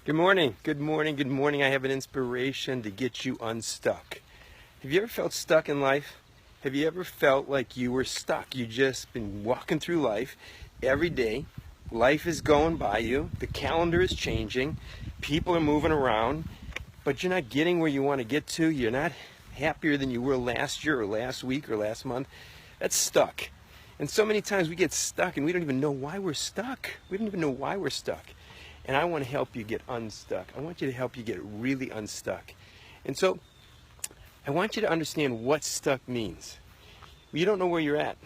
Good morning, good morning, good morning. I have an inspiration to get you unstuck. Have you ever felt stuck in life? Have you ever felt like you were stuck? You just been walking through life every day. Life is going by you. The calendar is changing. People are moving around, but you're not getting where you want to get to. You're not happier than you were last year or last week or last month. That's stuck. And so many times we get stuck and we don't even know why we're stuck. We don't even know why we're stuck. And I want to help you get unstuck. I want you to help you get really unstuck. And so I want you to understand what stuck means. You don't know where you're at.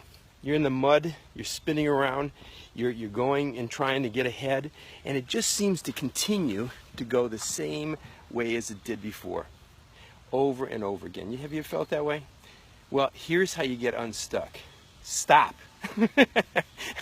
You're in the mud, you're spinning around, you're going and trying to get ahead, and it just seems to continue to go the same way as it did before, over and over again. Have you felt that way? Well, here's how you get unstuck. Stop.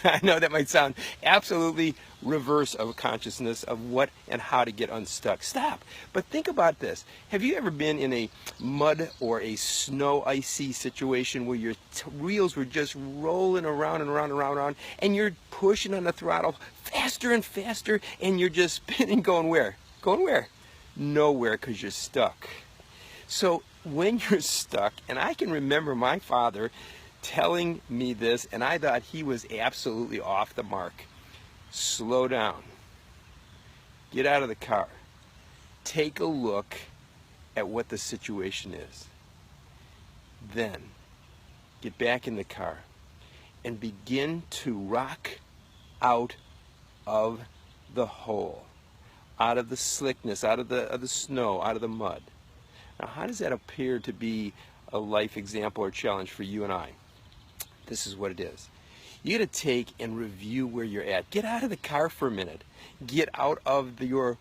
I know that might sound absolutely reverse of consciousness of what and how to get unstuck. Stop. But think about this. Have you ever been in a mud or a snow icy situation where your wheels were just rolling around and around and around and around, and you're pushing on the throttle faster and faster, and you're just spinning, going where? Going where? Nowhere, because you're stuck. So when you're stuck, and I can remember my father telling me this, and I thought he was absolutely off the mark. Slow down. Get out of the car. Take a look at what the situation is. Then get back in the car and begin to rock out of the hole, out of the slickness, out of the snow, out of the mud. Now, how does that appear to be a life example or challenge for you and I? This is what it is. You got to take and review where you're at. Get out of the car for a minute. Get out of your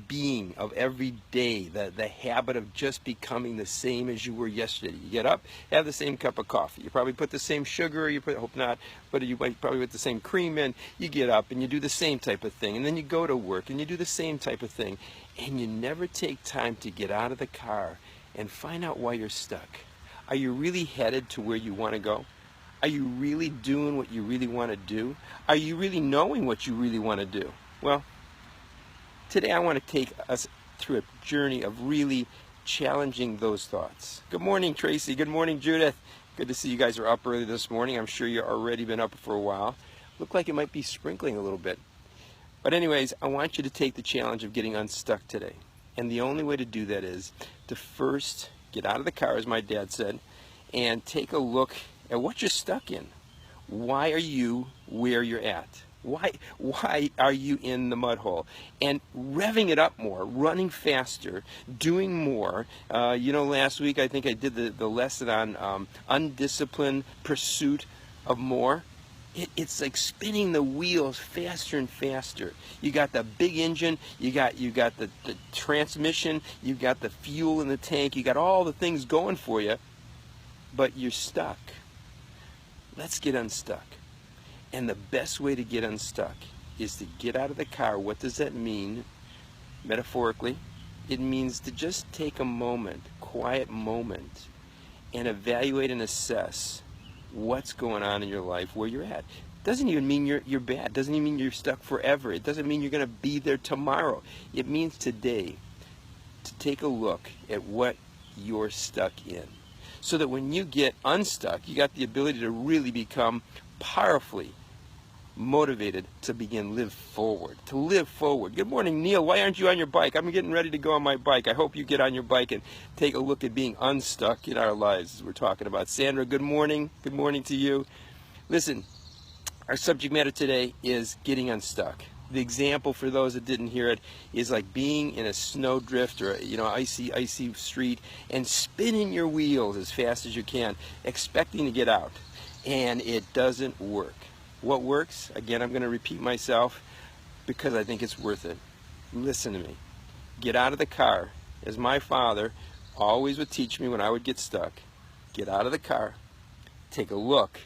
being of every day, the habit of just becoming the same as you were yesterday. You get up, have the same cup of coffee. You probably put the same sugar, hope not, but you might probably put the same cream in. You get up and you do the same type of thing. And then you go to work and you do the same type of thing. And you never take time to get out of the car and find out why you're stuck. Are you really headed to where you want to go? Are you really doing what you really want to do? Are you really knowing what you really want to do? Well, today I want to take us through a journey of really challenging those thoughts. Good morning, Tracy. Good morning, Judith. Good to see you guys are up early this morning. I'm sure you've already been up for a while. Look like it might be sprinkling a little bit. But anyways, I want you to take the challenge of getting unstuck today. And the only way to do that is to first get out of the car, as my dad said, and take a look at what you're stuck in. Why are you where you're at? Why are you in the mud hole? And revving it up more, running faster, doing more. Last week I think I did the lesson on undisciplined pursuit of more. It's like spinning the wheels faster and faster. You got the big engine, you got the transmission, you got the fuel in the tank, you got all the things going for you, but you're stuck. Let's get unstuck. And the best way to get unstuck is to get out of the car. What does that mean? Metaphorically, it means to just take a moment, quiet moment, and evaluate and assess what's going on in your life, where you're at. Doesn't even mean you're bad. Doesn't even mean you're stuck forever. It doesn't mean you're going to be there tomorrow. It means today to take a look at what you're stuck in, so that when you get unstuck, you got the ability to really become powerfully motivated to live forward. Good morning, Neil. Why aren't you on your bike? I'm getting ready to go on my bike. I hope you get on your bike and take a look at being unstuck in our lives, as we're talking about. Sandra, good morning. Good morning to you. Listen, our subject matter today is getting unstuck. The example, for those that didn't hear it, is like being in a snowdrift or icy street and spinning your wheels as fast as you can, expecting to get out, and it doesn't work. What works? Again, I'm going to repeat myself because I think it's worth it. Listen to me. Get out of the car, as my father always would teach me when I would get stuck. Get out of the car. Take a look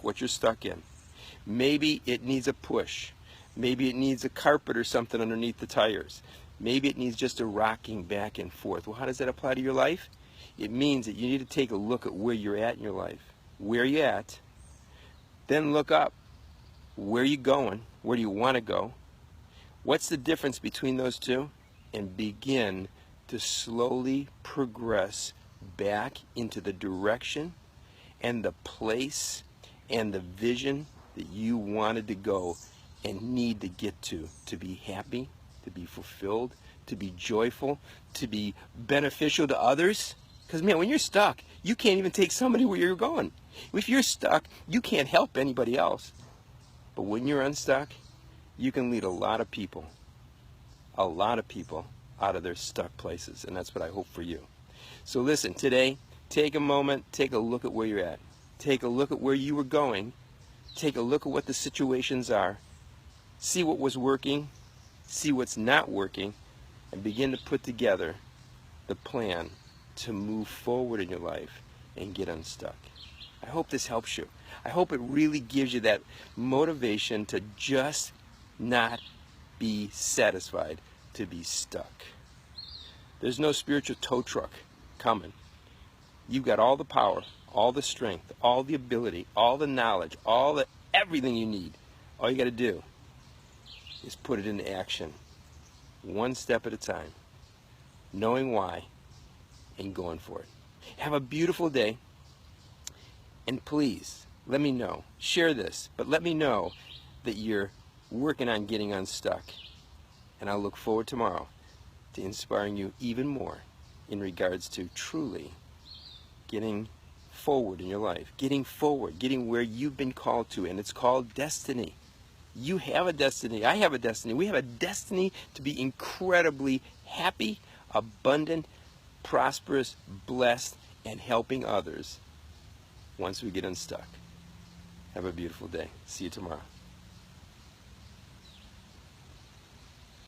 what you're stuck in. Maybe it needs a push. Maybe it needs a carpet or something underneath the tires. Maybe it needs just a rocking back and forth. Well, how does that apply to your life? It means that you need to take a look at where you're at in your life. Where you at? Then look up. Where are you going? Where do you want to go? What's the difference between those two? And begin to slowly progress back into the direction and the place and the vision that you wanted to go and need to get to be happy, to be fulfilled, to be joyful, to be beneficial to others. Because man, when you're stuck, you can't even take somebody where you're going. If you're stuck, you can't help anybody else. But when you're unstuck, you can lead a lot of people out of their stuck places. And that's what I hope for you. So listen, today, take a moment, take a look at where you're at. Take a look at where you were going. Take a look at what the situations are. See what was working, see what's not working, and begin to put together the plan to move forward in your life and get unstuck. I hope this helps you. I hope it really gives you that motivation to just not be satisfied, to be stuck. There's no spiritual tow truck coming. You've got all the power, all the strength, all the ability, all the knowledge, everything you need. All you got to do is put it into action, one step at a time, knowing why and going for it. Have a beautiful day, and please let me know. Share this, but let me know that you're working on getting unstuck. And I'll look forward tomorrow to inspiring you even more in regards to truly getting forward in your life, getting forward, getting where you've been called to, and it's called destiny. You have a destiny. I have a destiny. We have a destiny to be incredibly happy, abundant, prosperous, blessed, and helping others once we get unstuck. Have a beautiful day. See you tomorrow.